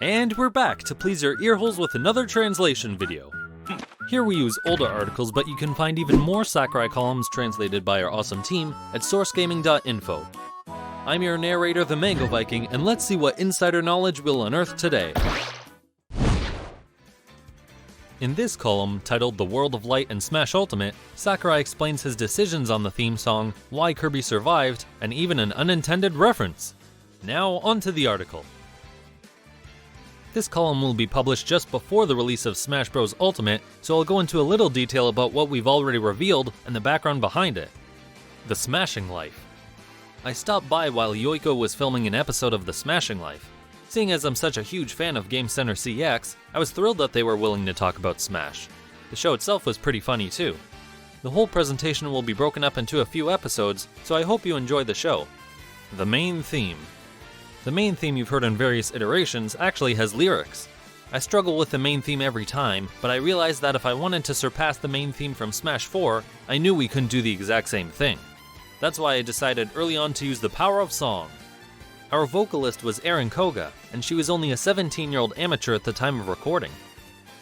And we're back to please your earholes with another translation video. Here we use older articles, but you can find even more Sakurai columns translated by our awesome team at sourcegaming.info. I'm your narrator, the Mango Viking, and let's see what insider knowledge we'll unearth today. In this column, titled The World of Light and Smash Ultimate, Sakurai explains his decisions on the theme song, why Kirby survived, and even an unintended reference. Now onto the article. This column will be published just before the release of Smash Bros. Ultimate, so I'll go into a little detail about what we've already revealed and the background behind it. The Smashing Life. I stopped by while Yoiko was filming an episode of The Smashing Life. Seeing as I'm such a huge fan of Game Center CX, I was thrilled that they were willing to talk about Smash. The show itself was pretty funny too. The whole presentation will be broken up into a few episodes, so I hope you enjoy the show. The main theme. The main theme you've heard in various iterations actually has lyrics. I struggle with the main theme every time, but I realized that if I wanted to surpass the main theme from Smash 4, I knew we couldn't do the exact same thing. That's why I decided early on to use the power of song. Our vocalist was Erin Koga, and she was only a 17-year-old amateur at the time of recording.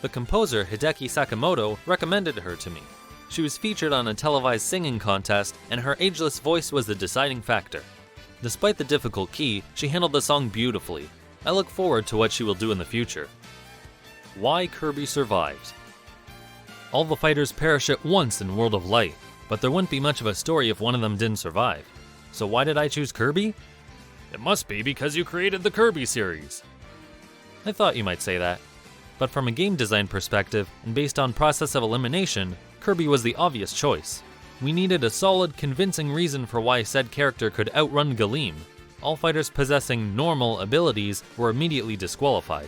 The composer, Hideki Sakamoto, recommended her to me. She was featured on a televised singing contest, and her ageless voice was the deciding factor. Despite the difficult key, she handled the song beautifully. I look forward to what she will do in the future. Why Kirby Survives. All the fighters perish at once in World of Light, but there wouldn't be much of a story if one of them didn't survive. So why did I choose Kirby? It must be because you created the Kirby series. I thought you might say that. But from a game design perspective, and based on process of elimination, Kirby was the obvious choice. We needed a solid, convincing reason for why said character could outrun Galeem. All fighters possessing normal abilities were immediately disqualified.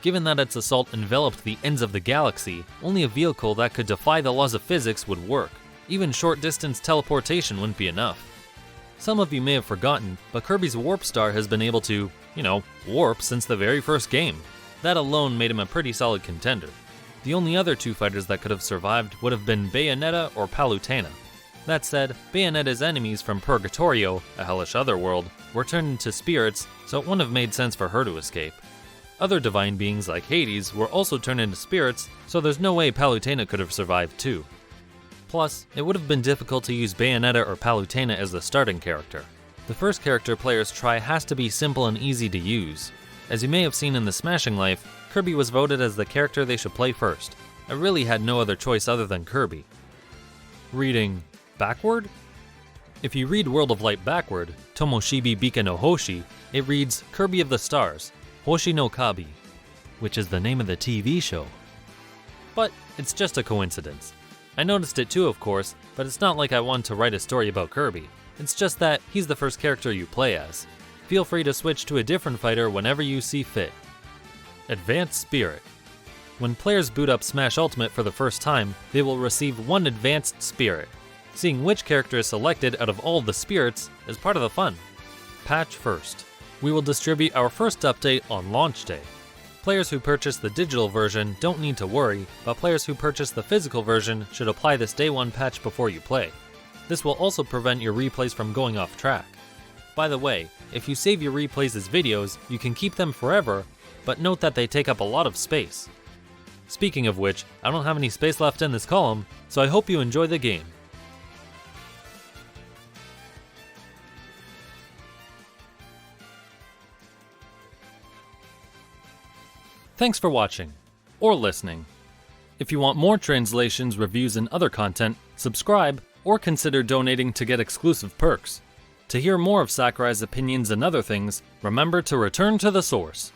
Given that its assault enveloped the ends of the galaxy, only a vehicle that could defy the laws of physics would work. Even short-distance teleportation wouldn't be enough. Some of you may have forgotten, but Kirby's Warp Star has been able to, warp since the very first game. That alone made him a pretty solid contender. The only other two fighters that could have survived would have been Bayonetta or Palutena. That said, Bayonetta's enemies from Purgatorio, a hellish otherworld, were turned into spirits, so it wouldn't have made sense for her to escape. Other divine beings like Hades were also turned into spirits, so there's no way Palutena could have survived too. Plus, it would have been difficult to use Bayonetta or Palutena as the starting character. The first character players try has to be simple and easy to use. As you may have seen in the Smashing Life, Kirby was voted as the character they should play first. I really had no other choice other than Kirby. Reading backward? If you read World of Light backward, Tomoshibi Bika no Hoshi, it reads Kirby of the Stars, Hoshi no Kabi, which is the name of the TV show. But it's just a coincidence. I noticed it too, of course, but it's not like I want to write a story about Kirby. It's just that he's the first character you play as. Feel free to switch to a different fighter whenever you see fit. Advanced Spirit. When players boot up Smash Ultimate for the first time, they will receive one Advanced Spirit. Seeing which character is selected out of all of the spirits is part of the fun. Patch first. We will distribute our first update on launch day. Players who purchase the digital version don't need to worry, but players who purchase the physical version should apply this day one patch before you play. This will also prevent your replays from going off track. By the way, if you save your replays as videos, you can keep them forever, but note that they take up a lot of space. Speaking of which, I don't have any space left in this column, so I hope you enjoy the game. Thanks for watching, or listening. If you want more translations, reviews, and other content, subscribe, or consider donating to get exclusive perks. To hear more of Sakurai's opinions and other things, remember to return to the source.